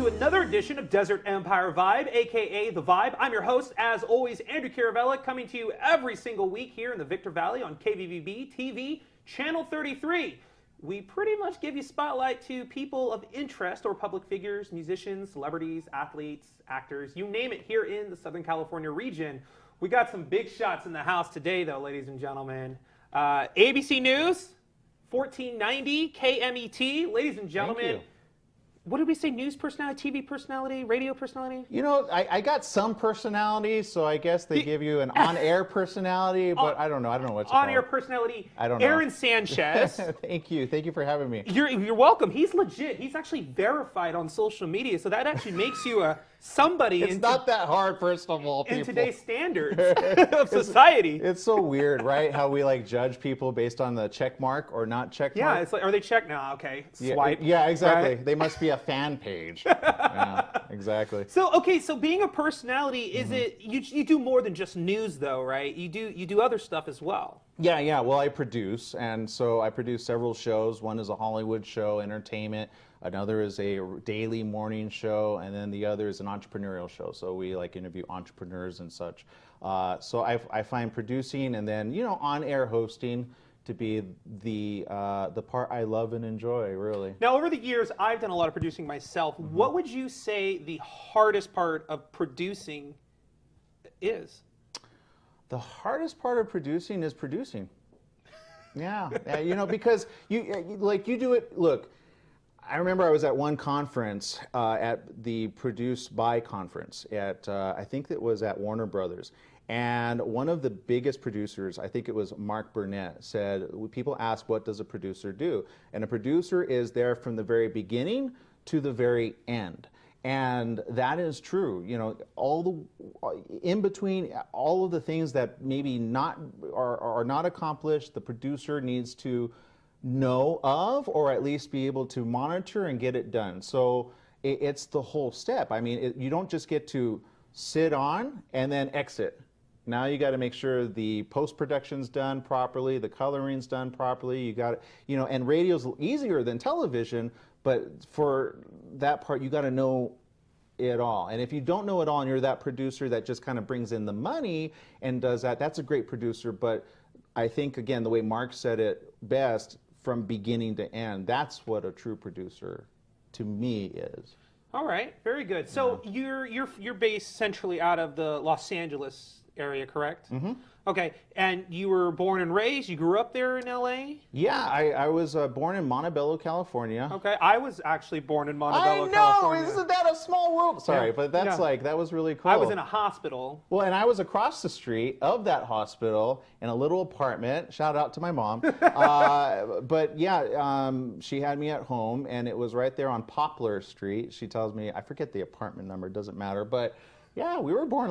another edition of Desert Empire Vibe, aka The Vibe. I'm your host, as always, Andrew Caravella, coming to you every single week here in the Victor Valley on KVVB.TV, Channel 33. We pretty much give you spotlight to people of interest or public figures, musicians, celebrities, athletes, actors, you name it, here in the Southern California region. We got some big shots in the house today, though, ladies and gentlemen. ABC News, 1490 KMET, ladies and gentlemen. What did we say? News personality, TV personality, radio personality? You know, I got some personality, so I guess they give you an on-air personality, but I don't know. I don't know what's on-air personality. I don't know. Aaron Sanchez. Thank you. Thank you for having me. You're welcome. He's legit. He's actually verified on social media, so that actually makes you a somebody. It's not that hard, first of all, people. In today's standards of society. It's so weird, right? How we like judge people based on the check mark or not check mark. Yeah, it's like, are they checked now? Okay, swipe. Yeah, exactly. Right? They must be a fan page. Yeah, exactly. So okay, so being a personality, is it you do more than just news though, right? You do other stuff as well. Yeah. Well, I produce, and so I produce several shows. One is a Hollywood show, entertainment. Another is a daily morning show, and then the other is an entrepreneurial show. So we like interview entrepreneurs and such. So I find producing and then on-air hosting to be the part I love and enjoy, really. Now, over the years, I've done a lot of producing myself. What would you say the hardest part of producing is? The hardest part of producing is producing. Yeah, because you do it. Look, I remember I was at one conference at the Produce By conference at I think it was at Warner Brothers. And one of the biggest producers, I think it was Mark Burnett, said, people ask, what does a producer do? And a producer is there from the very beginning to the very end. And that is true. In between all of the things that maybe are not accomplished, the producer needs to know of, or at least be able to monitor and get it done. So it's the whole step. I mean, you don't just get to sit on and then exit. Now you got to make sure the post-production's done properly, the coloring's done properly. You got and radio's easier than television, but for that part, you got to know it all. And if you don't know it all and you're that producer that just kind of brings in the money and does that, that's a great producer. But I think, again, the way Mark said it best, from beginning to end, that's what a true producer to me is. All right, very good. So you're based centrally out of the Los Angeles area, correct? Mm-hmm. Okay, and you were born and raised, you grew up there in LA? Yeah, I was born in Montebello, California. Okay, I was actually born in Montebello, California. I know, isn't that a small world? Sorry, but that's that was really cool. I was in a hospital. Well, and I was across the street of that hospital in a little apartment. Shout out to my mom. But yeah, she had me at home, and it was right there on Poplar Street. She tells me, I forget the apartment number, it doesn't matter, but yeah, we were born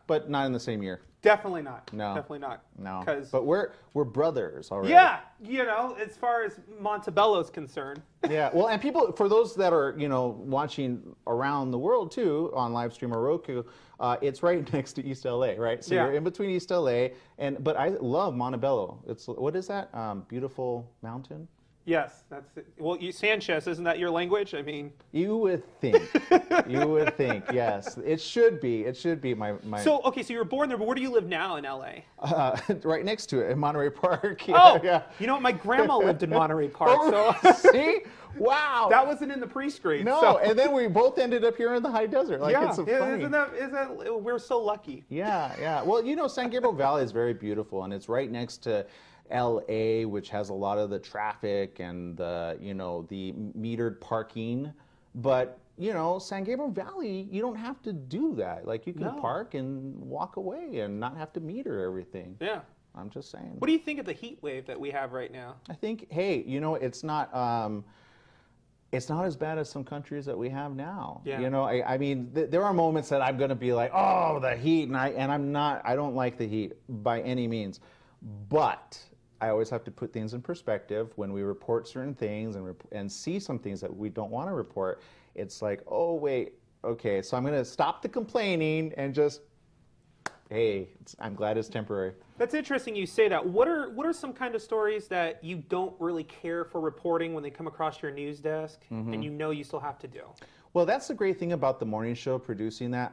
but not in the same year. Definitely not. No. Definitely not. No. But we're brothers already. Yeah, as far as Montebello's concerned. Yeah. Well, and people, for those that are, watching around the world too on Livestream or Roku, it's right next to East LA, right? So you're in between East LA but I love Montebello. What is that? Beautiful mountain? Yes, that's it. Well, Sanchez, isn't that your language? I mean, you would think. You would think. Yes, it should be. It should be my. So okay, so you were born there, but where do you live now in LA? Right next to it, in Monterey Park. Yeah. You know what? My grandma lived in Monterey Park. So see, wow, that wasn't in the pre-screen. No, and then we both ended up here in the high desert. Like, it's so funny. Isn't that we're so lucky? Yeah. Well, San Gabriel Valley is very beautiful, and it's right next to LA, which has a lot of the traffic and the metered parking, but San Gabriel Valley, you don't have to do that. Like, you can park and walk away and not have to meter everything. Yeah, I'm just saying. What do you think of the heat wave that we have right now? I think, hey, it's not as bad as some countries that we have now. Yeah. I mean, there are moments that I'm going to be like, oh, the heat, and I don't like the heat by any means, but I always have to put things in perspective when we report certain things and see some things that we don't want to report. It's like, oh, wait, okay, so I'm going to stop the complaining and just, hey, I'm glad it's temporary. That's interesting you say that. What are some kind of stories that you don't really care for reporting when they come across your news desk and you still have to do? Well, that's the great thing about the morning show, producing that.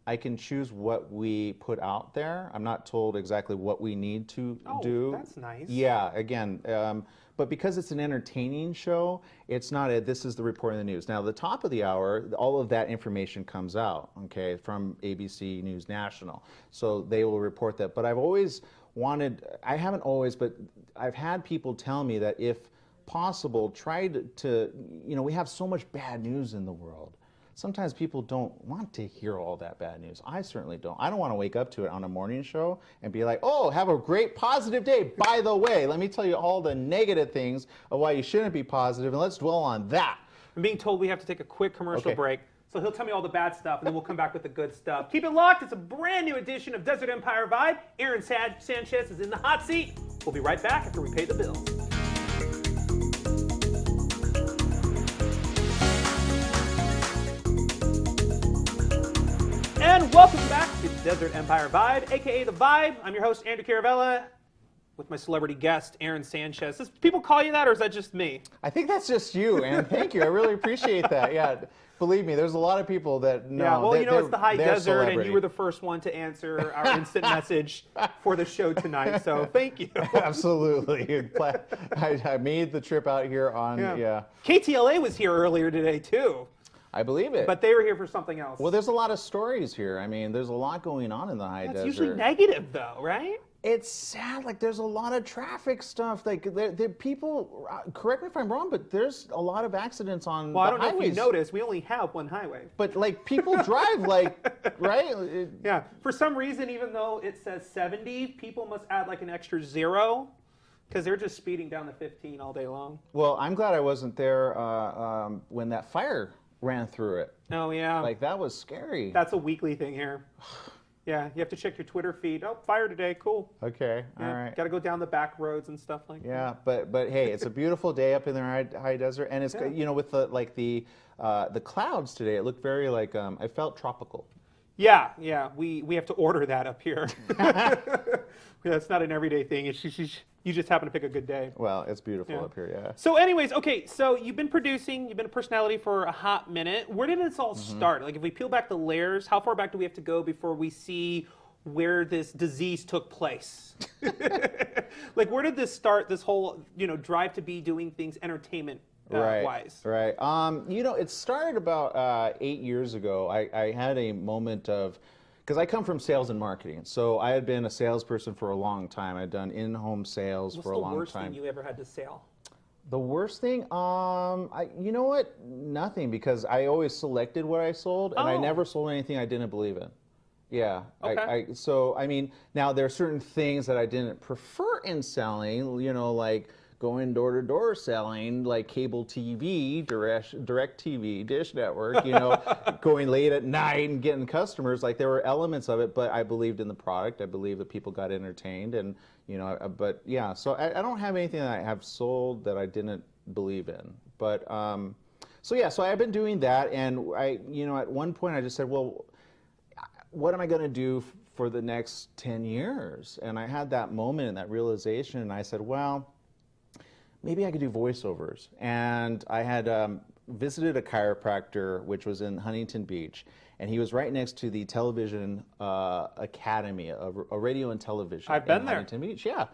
I can choose what we put out there. I'm not told exactly what we need to do. Oh, that's nice. Yeah, again, but because it's an entertaining show, it's not this is the report in the news. Now, the top of the hour, all of that information comes out, okay, from ABC News National. So they will report that. But I've always wanted, I haven't always, but I've had people tell me that if possible, try to, we have so much bad news in the world. Sometimes people don't want to hear all that bad news. I certainly don't. I don't want to wake up to it on a morning show and be like, oh, have a great positive day. By the way, let me tell you all the negative things of why you shouldn't be positive, and let's dwell on that. I'm being told we have to take a quick commercial break, so he'll tell me all the bad stuff, and then we'll come back with the good stuff. Keep it locked. It's a brand new edition of Desert Empire Vibe. Aaron Sanchez is in the hot seat. We'll be right back after we pay the bills. And welcome back to Desert Empire Vibe, aka The Vibe. I'm your host, Andrew Caravella, with my celebrity guest, Aaron Sanchez. Does people call you that, or is that just me? I think that's just you, and thank you. I really appreciate that. Yeah, believe me, there's a lot of people that know. Yeah, well, it's the high desert, celebrity. And you were the first one to answer our instant message for the show tonight, so thank you. Absolutely. I made the trip out here on, KTLA was here earlier today, too. I believe it. But they were here for something else. Well, there's a lot of stories here. I mean, there's a lot going on in the high desert. It's usually negative, though, right? It's sad. Like, there's a lot of traffic stuff. Like, the people, correct me if I'm wrong, but there's a lot of accidents on the highways. Well, I don't know if you noticed, we only have one highway. But, like, people drive, like, right? Yeah. For some reason, even though it says 70, people must add, like, an extra 0. Because they're just speeding down the 15 all day long. Well, I'm glad I wasn't there when that fire ran through it. Oh, yeah. Like, that was scary. That's a weekly thing here. Yeah, you have to check your Twitter feed. Oh, fire today, cool. Okay, all right. Got to go down the back roads and stuff like that. Yeah, but hey, it's a beautiful day up in the high desert, and it's with the clouds today. It looked very like I felt tropical. Yeah, we have to order that up here. It's not an everyday thing. It's you just happen to pick a good day. Well, it's beautiful up here, yeah. So anyways, okay, so you've been producing, you've been a personality for a hot minute. Where did this all start? Like, if we peel back the layers, how far back do we have to go before we see where this disease took place? Like, where did this start, this whole, drive to be doing things entertainment wise? Right. It started about 8 years ago. I had a moment of, because I come from sales and marketing, so I had been a salesperson for a long time. I'd done in-home sales for a long time. What's the worst thing you ever had to sell? The worst thing? You know what? Nothing, because I always selected what I sold, and I never sold anything I didn't believe in. Yeah. Okay. So, I mean, now there are certain things that I didn't prefer in selling, like going door-to-door selling, like cable TV, direct TV, Dish Network, going late at night and getting customers. Like, there were elements of it, but I believed in the product. I believed that people got entertained, and, but yeah, so I don't have anything that I have sold that I didn't believe in. But, so I've been doing that, and at one point I just said, well, what am I going to do for the next 10 years? And I had that moment and that realization, and I said, well, maybe I could do voiceovers. And I had visited a chiropractor, which was in Huntington Beach, and he was right next to the television academy, a radio and television. I've been there. Huntington Beach, yeah.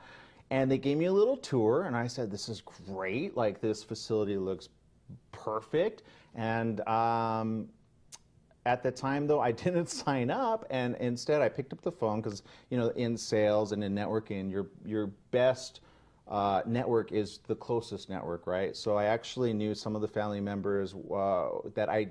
And they gave me a little tour, and I said, this is great. Like, this facility looks perfect. And at the time, though, I didn't sign up, and instead I picked up the phone because, in sales and in networking, your best network is the closest network, right? So I actually knew some of the family members that I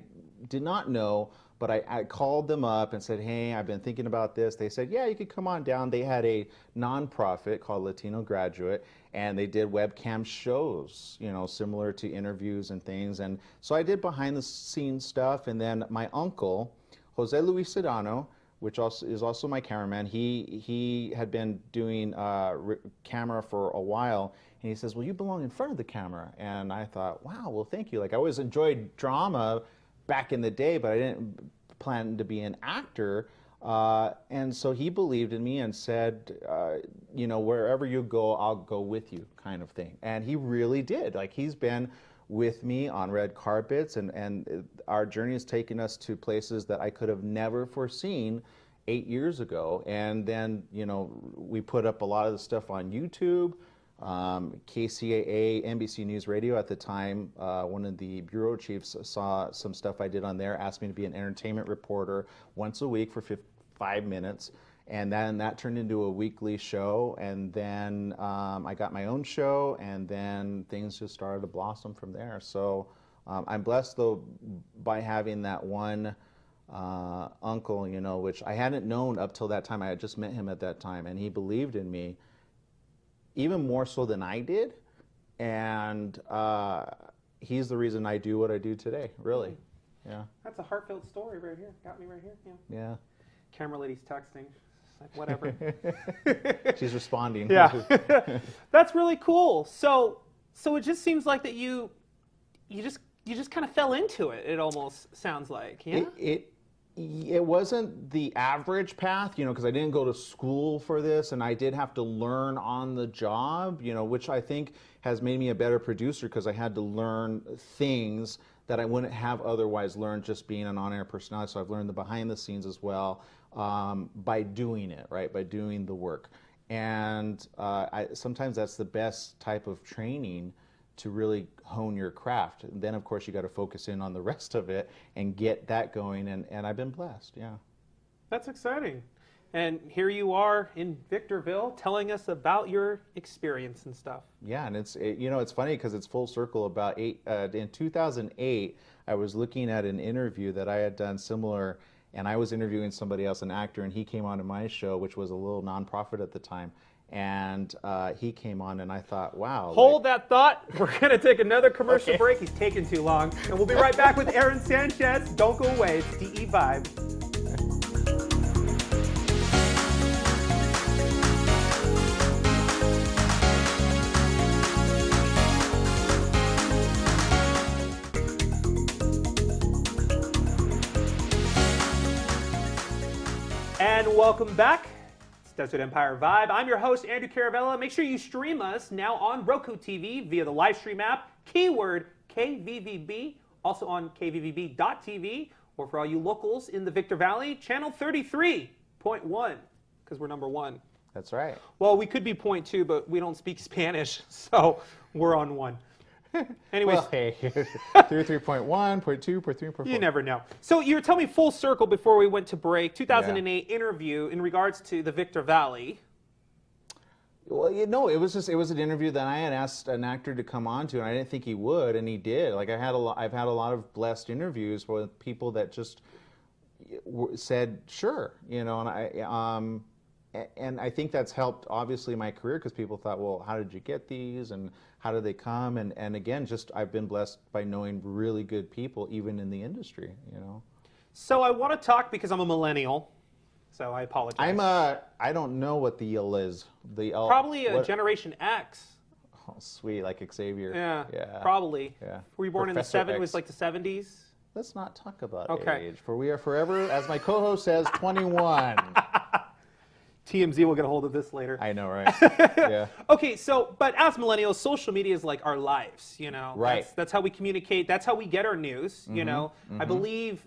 did not know, but I called them up and said, hey, I've been thinking about this. They said, yeah, you could come on down. They had a nonprofit called Latino Graduate, and they did webcam shows, similar to interviews and things. And so I did behind the scenes stuff. And then my uncle, Jose Luis Sedano, which is also my cameraman, he had been doing camera for a while, and he says, well, you belong in front of the camera. And I thought, wow, well, thank you. Like, I always enjoyed drama back in the day, but I didn't plan to be an actor. And so he believed in me and said, wherever you go, I'll go with you, kind of thing. And he really did. Like, he's been with me on red carpets, and our journey has taken us to places that I could have never foreseen 8 years ago. And then, you know, we put up a lot of the stuff on YouTube. KCAA, NBC News Radio at the time, one of the bureau chiefs saw some stuff I did on there, asked me to be an entertainment reporter once a week for 5 minutes. And then that turned into a weekly show, and then I got my own show, and then things just started to blossom from there. So I'm blessed, though, by having that one uncle, you know, which I hadn't known up till that time. I had just met him at that time, and he believed in me even more so than I did. And he's the reason I do what I do today, really. Yeah. That's a heartfelt story right here. Got me right here. Yeah. Camera lady's texting. Like, whatever. She's responding. Yeah. That's really cool. So it just seems like that you just kind of fell into it. It almost sounds like. Yeah. It wasn't the average path, you know, because I didn't go to school for this, and I did have to learn on the job, you know, which I think has made me a better producer, because I had to learn things that I wouldn't have otherwise learned just being an on-air personality. So I've learned the behind the scenes as well. By doing it, right? By doing the work. And sometimes that's the best type of training to really hone your craft. And then, of course, you got to focus in on the rest of it and get that going. And I've been blessed, yeah. That's exciting. And here you are in Victorville telling us about your experience and stuff. Yeah, and you know, it's funny because it's full circle. About in 2008, I was looking at an interview that I had done similar. And I was interviewing somebody else, an actor, and he came on to my show, which was a little nonprofit at the time. And he came on, and I thought, wow. Hold that thought. We're going to take another commercial break. He's taking too long. And we'll be right back with Aaron Sanchez. Don't go away. It's DE Vibe. And welcome back. It's Desert Empire Vibe. I'm your host, Andrew Caravella. Make sure you stream us now on ROKU TV via the Livestream app, keyword KVVB, also on KVVB.TV, or for all you locals in the Victor Valley, channel 33.1, because we're number 1. That's right. Well, we could be point 2, but we don't speak Spanish, so we're on 1. Anyways, well, hey, 3.1, point 2, point 3, point 4. You never know. So you were telling me full circle before we went to break, 2008 interview in regards to the Victor Valley. Well, you know, it was an interview that I had asked an actor to come on to, and I didn't think he would, and he did. Like I've had a lot of blessed interviews with people that just said sure, you know, and I think that's helped obviously my career, because people thought, well, how did you get these, and how did they come? And again, just I've been blessed by knowing really good people, even in the industry, you know. So I want to talk, because I'm a millennial, so I apologize. I don't know what the L is. Probably a Generation X. Oh, sweet, like Xavier. Yeah. Probably. Yeah. Were you born Professor in the 70s? Was like the 70s? Let's not talk about age, for we are forever, as my co-host says, 21. TMZ will get a hold of this later. I know, right? Yeah. Okay, so, but as millennials, social media is like our lives, you know? Right. That's how we communicate. That's how we get our news, you know? I believe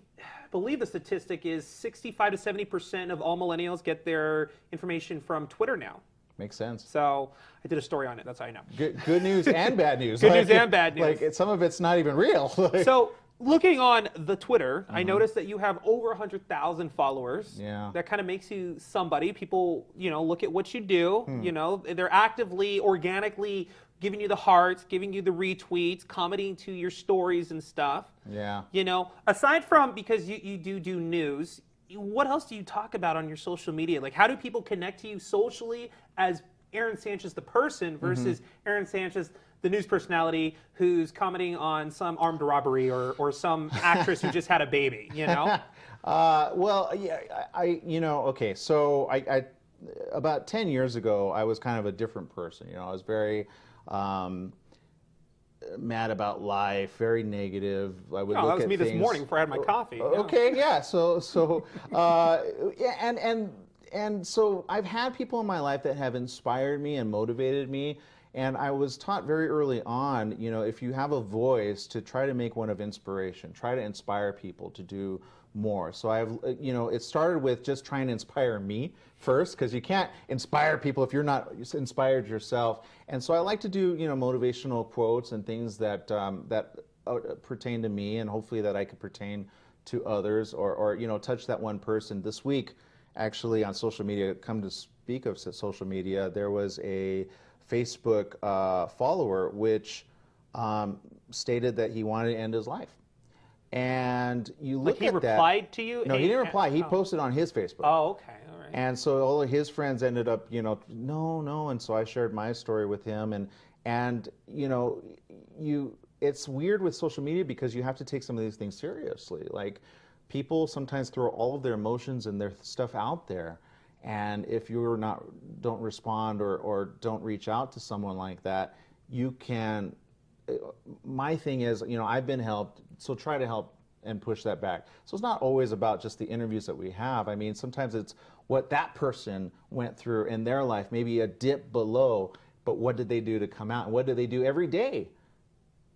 the statistic is 65 to 70% of all millennials get their information from Twitter now. Makes sense. So I did a story on it. That's how I know. Good news and bad news. Good news and bad news. Like some of it's not even real. So looking on the Twitter, I noticed that you have over 100,000 followers. Yeah. That kind of makes you somebody. People, you know, look at what you do. You know, they're actively, organically giving you the hearts, giving you the retweets, commenting to your stories and stuff. Yeah. You know, aside from, because you do news, what else do you talk about on your social media? Like, how do people connect to you socially as Aaron Sanchez, the person, versus Aaron Sanchez, the news personality who's commenting on some armed robbery or some actress who just had a baby, you know? Well, yeah, you know, okay, so I about 10 years ago, I was kind of a different person. You know, I was very mad about life, very negative. I would look that was at me things. This morning before I had my coffee. Okay, yeah. So yeah, and so I've had people in my life that have inspired me and motivated me, And I was taught very early on, you know, if you have a voice, to try to make one of inspiration, try to inspire people to do more. So I've, you know, it started with just trying to inspire me first, because you can't inspire people if you're not inspired yourself. And so I like to do, you know, motivational quotes and things that pertain to me, and hopefully that I could pertain to others, or you know, touch that one person. This week, actually, on social media, come to speak of social media, there was a Facebook follower which stated that he wanted to end his life. And you look like at that. He replied to you? No, he didn't reply. He posted on his Facebook. Oh, okay. All right. And so all of his friends ended up, you know, no. And so I shared my story with him. And you know, it's weird with social media because you have to take some of these things seriously. Like, people sometimes throw all of their emotions and their stuff out there. And if you're don't respond or don't reach out to someone like that, you can. My thing is, you know, I've been helped, so try to help and push that back. So it's not always about just the interviews that we have. I mean, sometimes it's what that person went through in their life, maybe a dip below, but what did they do to come out? And what do they do every day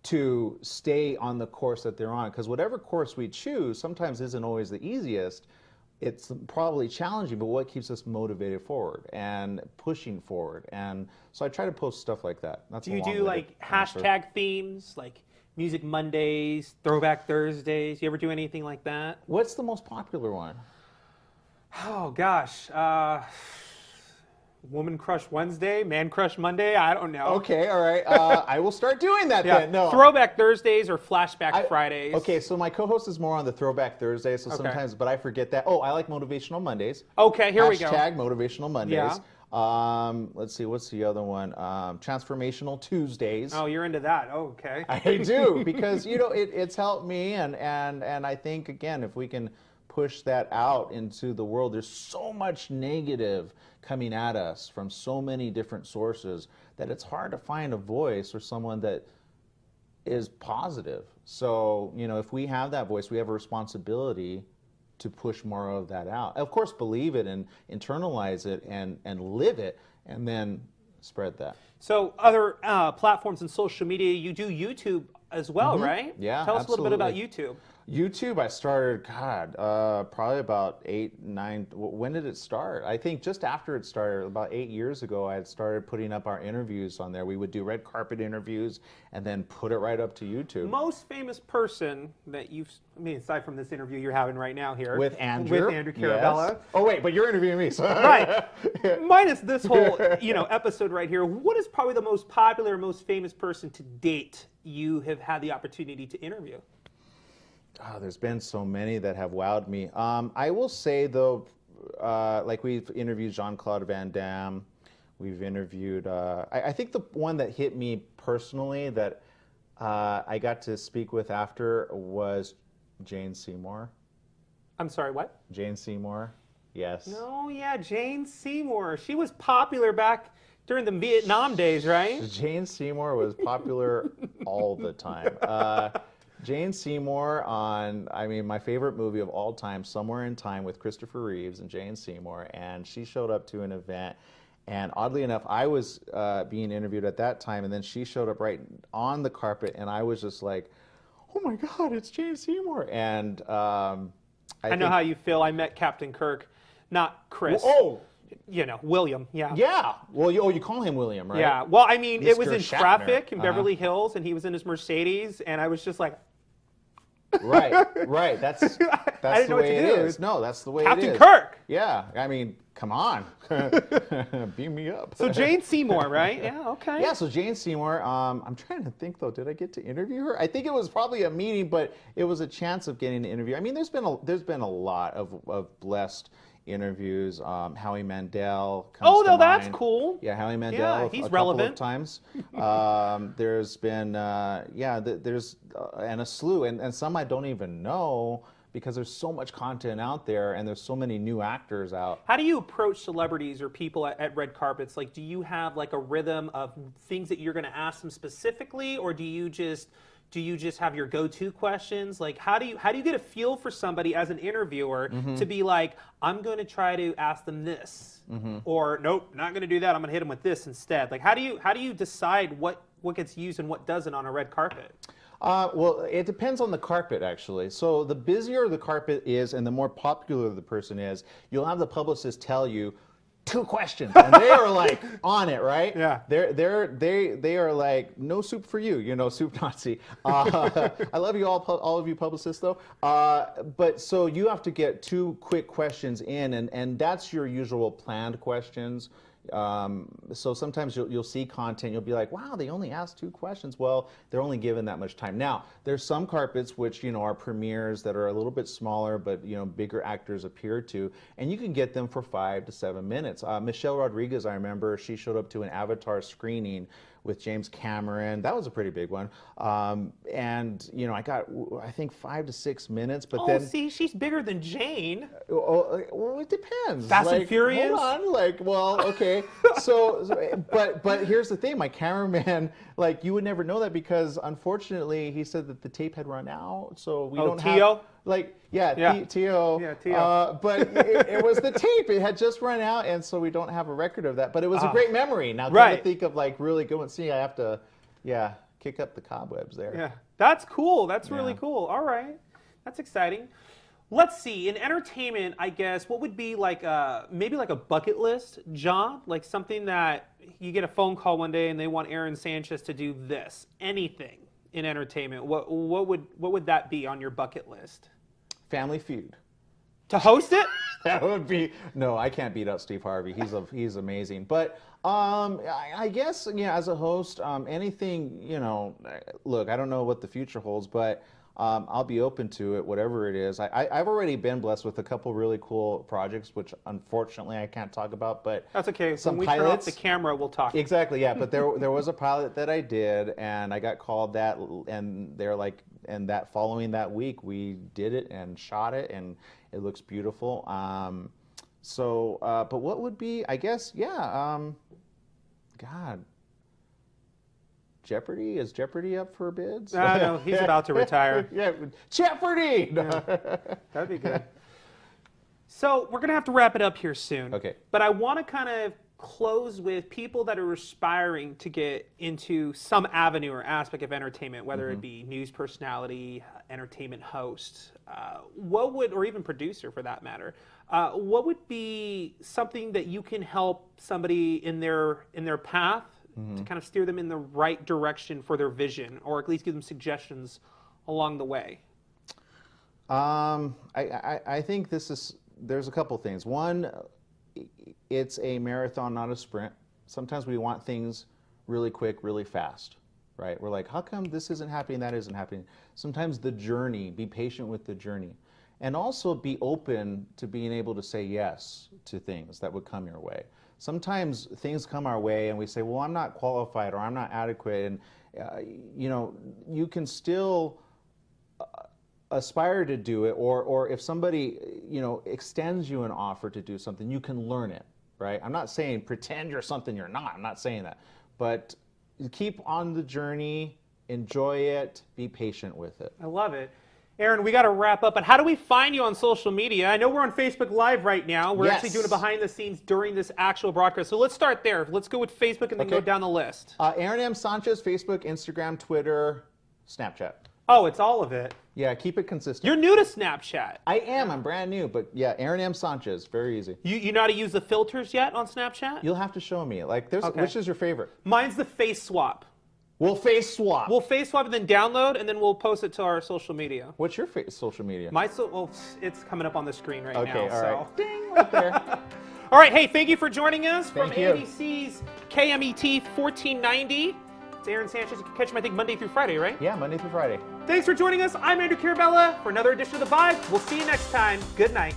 to stay on the course that they're on? Because whatever course we choose sometimes isn't always the easiest. It's probably challenging, but what keeps us motivated forward and pushing forward? And so I try to post stuff like that. That's do you do like hashtag themes, like Music Mondays, Throwback Thursdays? You ever do anything like that? What's the most popular one? Oh gosh, Woman Crush Wednesday, Man Crush Monday. I don't know. Okay, all right. I will start doing that then. No. Throwback Thursdays or Flashback Fridays. Okay, so my co-host is more on the Throwback Thursday, so sometimes, but I forget that. Oh, I like Motivational Mondays. Okay, here we go. Hashtag Motivational Mondays. Yeah. Let's see, what's the other one? Transformational Tuesdays. Oh, you're into that. Oh, okay. I do, because you know it's helped me, and I think, again, if we can push that out into the world, there's so much negative coming at us from so many different sources that it's hard to find a voice or someone that is positive. So, you know, if we have that voice, we have a responsibility to push more of that out. Of course, believe it and internalize it and live it, and then spread that. So other platforms and social media, you do YouTube as well, right? Yeah, Tell us a little bit about YouTube. YouTube, I started, probably about 8, 9, when did it start? I think just after it started, about 8 years ago, I had started putting up our interviews on there. We would do red carpet interviews and then put it right up to YouTube. Most famous person that you've, I mean, aside from this interview you're having right now here. With Andrew. With Andrew Caravella. Yes. Oh wait, but you're interviewing me. So. Right. Minus this whole, you know, episode right here, what is probably the most popular, most famous person to date you have had the opportunity to interview? Oh, there's been so many that have wowed me. I will say, though, like we've interviewed Jean-Claude Van Damme. We've interviewed, I think the one that hit me personally that I got to speak with after was Jane Seymour. I'm sorry, what? Jane Seymour, yes. No, yeah, Jane Seymour. She was popular back during the Vietnam days, right? Jane Seymour was popular all the time. Jane Seymour on, I mean, my favorite movie of all time, Somewhere in Time, with Christopher Reeves and Jane Seymour, and she showed up to an event, and oddly enough, I was being interviewed at that time, and then she showed up right on the carpet, and I was just like, oh my God, it's Jane Seymour. And I know how you feel. I met Captain Kirk, not Chris. Oh! You know, William, yeah. Yeah. Well, you call him William, right? Yeah. Well, I mean, it was in Shatner. traffic in Beverly Hills, and he was in his Mercedes, and I was just like... Right. That's I didn't the know way what to it do. is. No, that's the way Captain it is. Kirk! Yeah. I mean, come on. Beam me up. So Jane Seymour, right? Yeah, okay. Yeah, so Jane Seymour, I'm trying to think, though, did I get to interview her? I think it was probably a meeting, but it was a chance of getting an interview. I mean, there's been a lot of blessed interviews. Howie Mandel comes to that's mind. cool. Yeah, Howie Mandel. Yeah, he's a relevant. couple of times. There's been, there's and a slew, and some I don't even know because there's so much content out there and there's so many new actors out. How do you approach celebrities or people at red carpets? Like, do you have like a rhythm of things that you're going to ask them specifically, or do you just do you just have your go-to questions? Like, how do you get a feel for somebody as an interviewer to be like, I'm going to try to ask them this, or nope, not going to do that. I'm going to hit them with this instead. Like, how do you decide what gets used and what doesn't on a red carpet? Well, it depends on the carpet, actually. So the busier the carpet is and the more popular the person is, you'll have the publicist tell you 2 questions, and they are like on it, right? Yeah. They are like, no soup for you, you know, soup Nazi. I love you all of you publicists though. But so you have to get 2 quick questions in, and that's your usual planned questions. So sometimes you'll see content, you'll be like, wow, they only asked 2 questions. Well, they're only given that much time. Now, there's some carpets which, you know, are premieres that are a little bit smaller, but, you know, bigger actors appear to, and you can get them for 5 to 7 minutes. Michelle Rodriguez, I remember, she showed up to an Avatar screening with James Cameron. That was a pretty big one. And, you know, I got, I think, 5 to 6 minutes, but then... see, she's bigger than Jane. Well, it depends. Fast and Furious? Hold on, like, well, okay. But here's the thing, my cameraman, like, you would never know that because, unfortunately, he said that the tape had run out, so we don't have... Like, yeah. T.O. Yeah, T.O. But it was the tape. It had just run out, and so we don't have a record of that. But it was a great memory. Now, come to think of, like, really going, see, I have to, kick up the cobwebs there. Yeah, that's cool. That's really cool. All right. That's exciting. Let's see. In entertainment, I guess, what would be like maybe like a bucket list job? Like something that you get a phone call one day and they want Aaron Sanchez to do this. Anything in entertainment. What would that be on your bucket list? Family Feud. To host it? That would be, no, I can't beat up Steve Harvey. He's amazing. But I guess, yeah, as a host, anything, you know, look, I don't know what the future holds, but I'll be open to it, whatever it is. I've already been blessed with a couple really cool projects, which unfortunately I can't talk about, but that's okay. Some when we pilots, turn off the camera, we'll talk. Exactly, yeah. But there was a pilot that I did, and I got called that, and they're like, and that following that week, we did it and shot it, and it looks beautiful. But what would be, I guess, God. Jeopardy? Is Jeopardy up for bids? No, he's about to retire. Yeah, Jeopardy! Yeah. That'd be good. So we're going to have to wrap it up here soon. Okay. But I want to kind of close with people that are aspiring to get into some avenue or aspect of entertainment, whether it be news personality, entertainment host, or even producer for that matter. What would be something that you can help somebody in their path to kind of steer them in the right direction for their vision, or at least give them suggestions along the way? I think there's a couple things. One, it's a marathon, not a sprint. Sometimes we want things really quick, really fast, right? We're like, how come this isn't happening, that isn't happening? Sometimes the journey, be patient with the journey. And also be open to being able to say yes to things that would come your way. Sometimes things come our way and we say, well, I'm not qualified or I'm not adequate. And, you know, you can still aspire to do it, or if somebody, you know, extends you an offer to do something, you can learn it, right? I'm not saying pretend you're something you're not. I'm not saying that. But keep on the journey, enjoy it, be patient with it. I love it. Aaron, we got to wrap up, but how do we find you on social media? I know we're on Facebook Live right now. We're actually doing a behind the scenes during this actual broadcast. So let's start there. Let's go with Facebook and then go down the list. Aaron M. Sanchez, Facebook, Instagram, Twitter, Snapchat. Oh, it's all of it. Yeah, keep it consistent. You're new to Snapchat. I am. I'm brand new, but yeah, Aaron M. Sanchez, very easy. You know how to use the filters yet on Snapchat? You'll have to show me. Like, which is your favorite? Mine's the face swap. We'll face swap. We'll face swap and then download, and then we'll post it to our social media. What's your social media? Well, it's coming up on the screen right now. Okay, all right. Ding, right there. All right, hey, thank you for joining us from ABC's KMET 1490. It's Aaron Sanchez. You can catch him, I think, Monday through Friday, right? Yeah, Monday through Friday. Thanks for joining us. I'm Andrew Carabella for another edition of The Vibe. We'll see you next time. Good night.